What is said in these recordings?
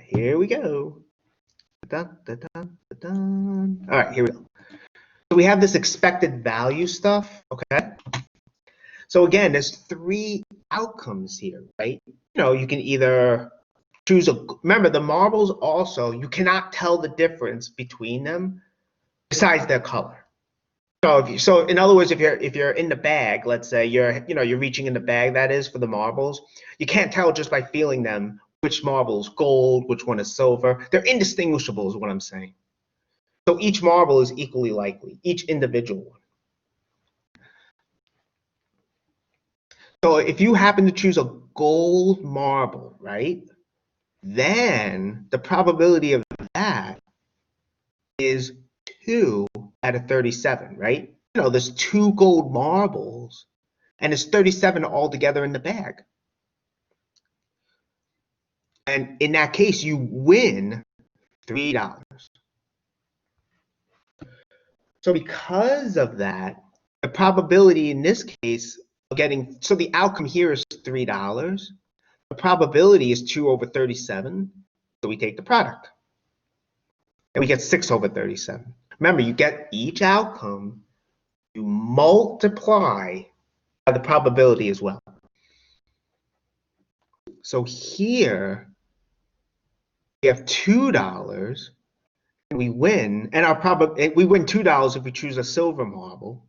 here we go. Dun, dun, dun, dun, dun. All right, here we go. So we have this expected value stuff, okay? So again, there's three outcomes here, right? You can either choose remember the marbles also, you cannot tell the difference between them besides their color. So in other words, if you're in the bag, let's say you're reaching in the bag, that is, for the marbles, you can't tell just by feeling them which marble is gold, which one is silver. They're indistinguishable is what I'm saying. So each marble is equally likely, each individual one. So if you happen to choose a gold marble, right, then the probability of that is 2 out of 37, right? There's 2 gold marbles, and it's 37 altogether in the bag. And in that case, you win $3. So because of that, the probability in this case of getting, so the outcome here is $3. The probability is 2 over 37. So we take the product. And we get 6 over 37. Remember, you get each outcome, you multiply by the probability as well. So here we have $2, and we win, and we win $2 if we choose a silver marble.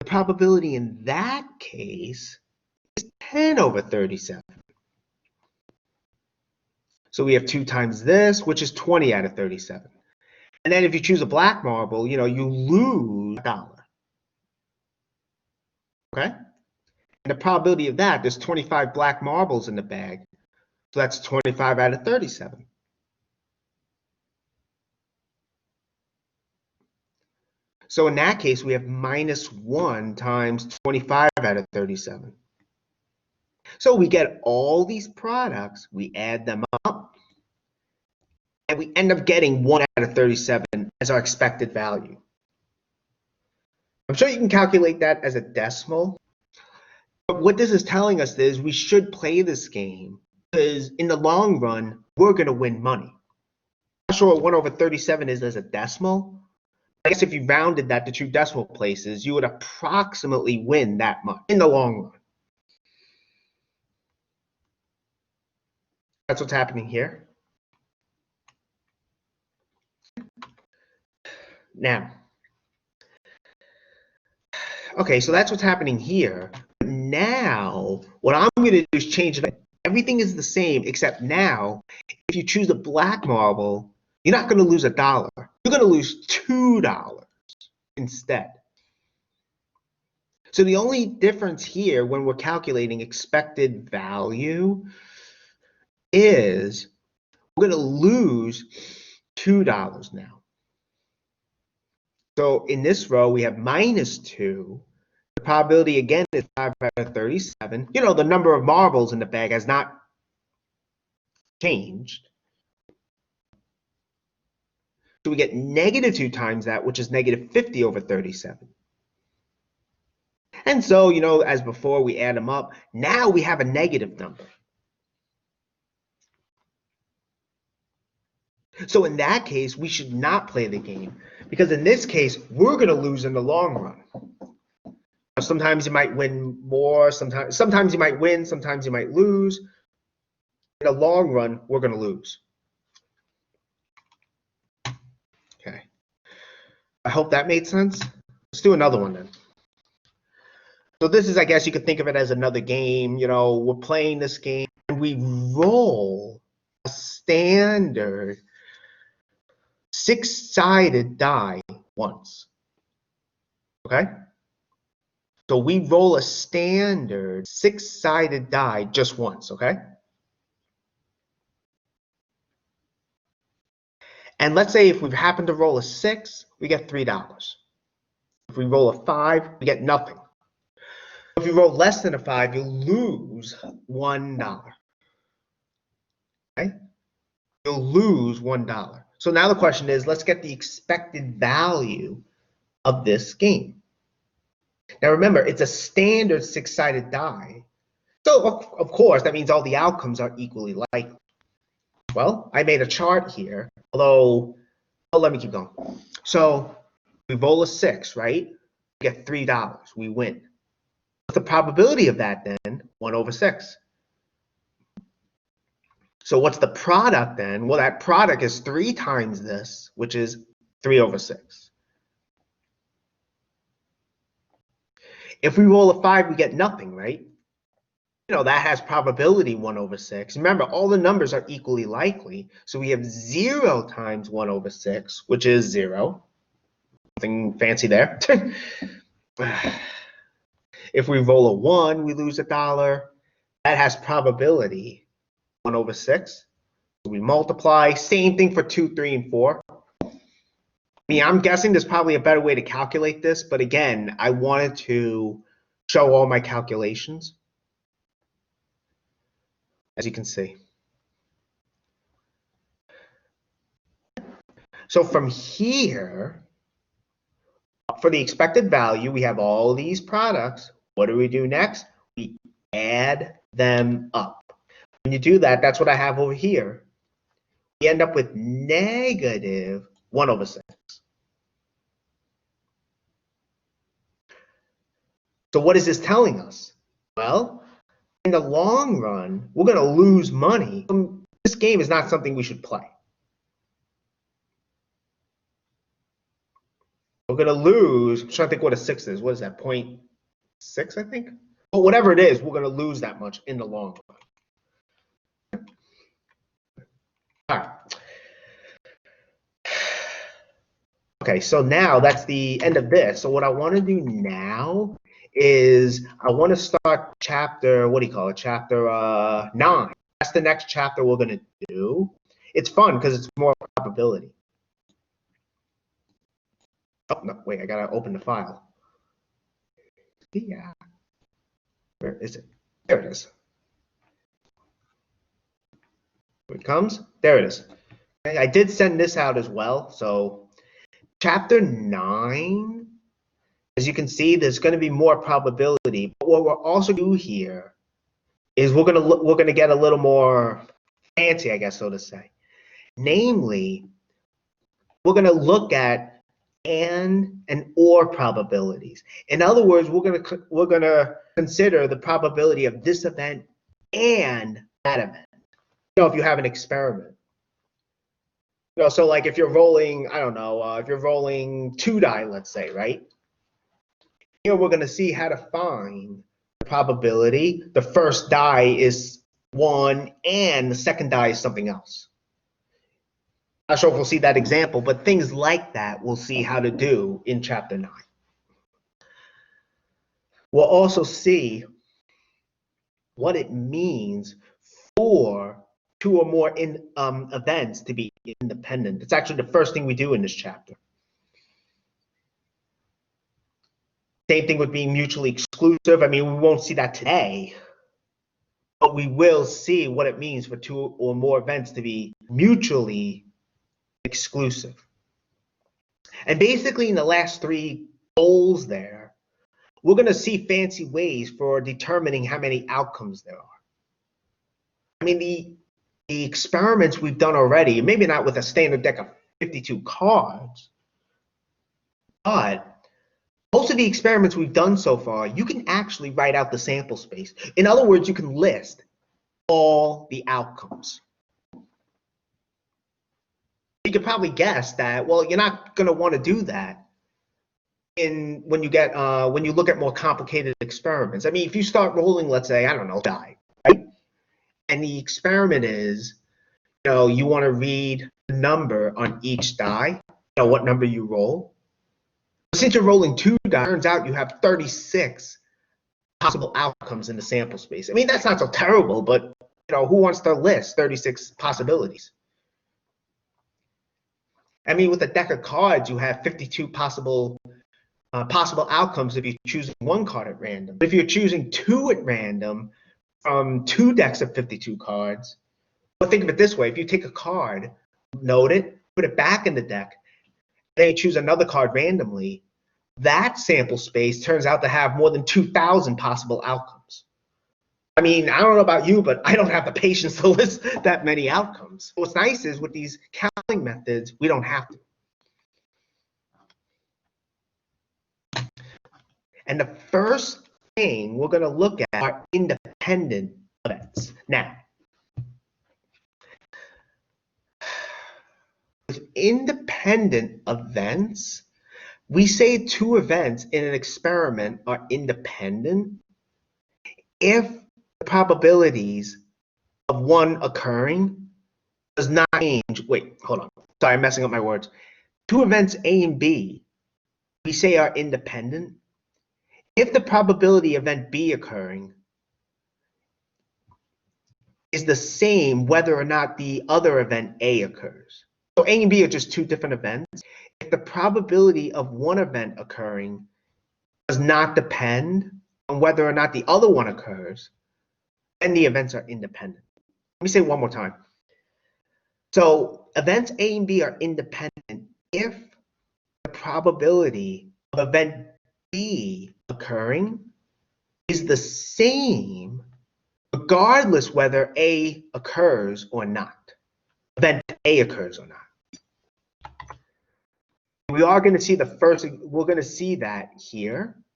The probability in that case is 10 over 37. So we have 2 times this, which is 20 out of 37. And then if you choose a black marble, you lose $1. Okay? And the probability of that, there's 25 black marbles in the bag. So that's 25 out of 37. So in that case, we have -1 times 25 out of 37. So we get all these products, we add them up, and we end up getting 1 out of 37 as our expected value. I'm sure you can calculate that as a decimal. But what this is telling us is we should play this game because in the long run, we're going to win money. I'm not sure what 1 over 37 is as a decimal. I guess if you rounded that to 2 decimal places, you would approximately win that much in the long run. That's what's happening here. Now, okay, so that's what's happening here. Now, what I'm going to do is change it. Everything is the same, except now, if you choose a black marble, you're not going to lose $1. You're going to lose $2 instead. So the only difference here when we're calculating expected value is we're going to lose $2 now. So in this row, we have -2. The probability, again, is 5 out of 37. The number of marbles in the bag has not changed. So we get -2 times that, which is -50 over 37. And so, as before, we add them up. Now we have a negative number. So in that case, we should not play the game, because in this case, we're going to lose in the long run. Sometimes you might win more, sometimes you might win, sometimes you might lose. In the long run, we're going to lose. Okay. I hope that made sense. Let's do another one then. So this is, I guess you could think of it as another game. We're playing this game and we roll a standard 6-sided die once. Okay? So we roll a standard 6-sided die just once, okay? And let's say if we happen to roll a 6, we get $3. If we roll a 5, we get nothing. If you roll less than a 5, you'll lose $1. Okay? You'll lose $1. So now the question is, let's get the expected value of this game. Now remember, it's a standard 6-sided die. So of course, that means all the outcomes are equally likely. Well, I made a chart here, although, oh, let me keep going. So we roll a 6, right? We get $3. We win. What's the probability of that then? 1 over 6. So what's the product then? Well, that product is 3 times this, which is 3 over 6. If we roll a 5, we get nothing, right? That has probability 1 over 6. Remember, all the numbers are equally likely. So we have 0 times 1 over 6, which is 0. Nothing fancy there. If we roll a 1, we lose $1. That has probability 1 over 6. So we multiply. Same thing for 2, 3, and 4. I'm guessing there's probably a better way to calculate this, but again, I wanted to show all my calculations, as you can see. So from here, for the expected value, we have all these products. What do we do next? We add them up. When you do that, that's what I have over here. We end up with negative 1 over 6. So what is this telling us? Well, in the long run, we're going to lose money. This game is not something we should play. We're going to lose, I'm trying to think what a 6 is. What is that, 0.6, I think? But whatever it is, we're going to lose that much in the long run. All right. Okay, so now that's the end of this. So what I want to do now is I want to start chapter, what do you call it? Chapter 9. That's the next chapter we're going to do. It's fun because it's more probability. Oh, no, wait, I got to open the file. Yeah. Where is it? There it is. Here it comes. There it is. Okay, I did send this out as well. So chapter 9, as you can see, there's going to be more probability. But what we're also do here is we're going to get a little more fancy, I guess, so to say. Namely, we're going to look at and or probabilities. In other words, we're going to consider the probability of this event and that event. If you have an experiment. So like if you're rolling, I don't know, if you're rolling 2 die, let's say, right? Here we're going to see how to find the probability. The first die is 1 and the second die is something else. Not sure if we'll see that example, but things like that we'll see how to do in chapter 9. We'll also see what it means for 2 or more events to be independent. It's actually the first thing we do in this chapter. Same thing with being mutually exclusive. We won't see that today, but we will see what it means for 2 or more events to be mutually exclusive. And basically in the last 3 goals there, we're going to see fancy ways for determining how many outcomes there are. The experiments we've done already, maybe not with a standard deck of 52 cards, but most of the experiments we've done so far, you can actually write out the sample space. In other words, you can list all the outcomes. You could probably guess that, well, you're not going to want to do that when you look at more complicated experiments. If you start rolling, let's say, I don't know, die, right? And the experiment is, you want to read the number on each die, what number you roll. Since you're rolling 2 die, it turns out you have 36 possible outcomes in the sample space. That's not so terrible, but who wants to list 36 possibilities? With a deck of cards, you have 52 possible outcomes if you're choosing 1 card at random. But if you're choosing 2 at random from 2 decks of 52 cards, well, think of it this way: if you take a card, note it, put it back in the deck, then you choose another card randomly, that sample space turns out to have more than 2,000 possible outcomes. I mean, I don't know about you, but I don't have the patience to list that many outcomes. What's nice is with these counting methods, we don't have to. And the first thing we're going to look at are independent events. Now, with independent events, we say two events in an experiment are independent if the probabilities of one occurring does not change. Wait, hold on. Sorry, I'm messing up my words. Two events A and B, we say are independent if the probability of event B occurring is the same whether or not the other event A occurs. So A and B are just two different events. If the probability of one event occurring does not depend on whether or not the other one occurs, then the events are independent. Let me say it one more time. So events A and B are independent if the probability of event B occurring is the same regardless whether A occurs or not. Event A occurs or not. We are going to see we're going to see that here.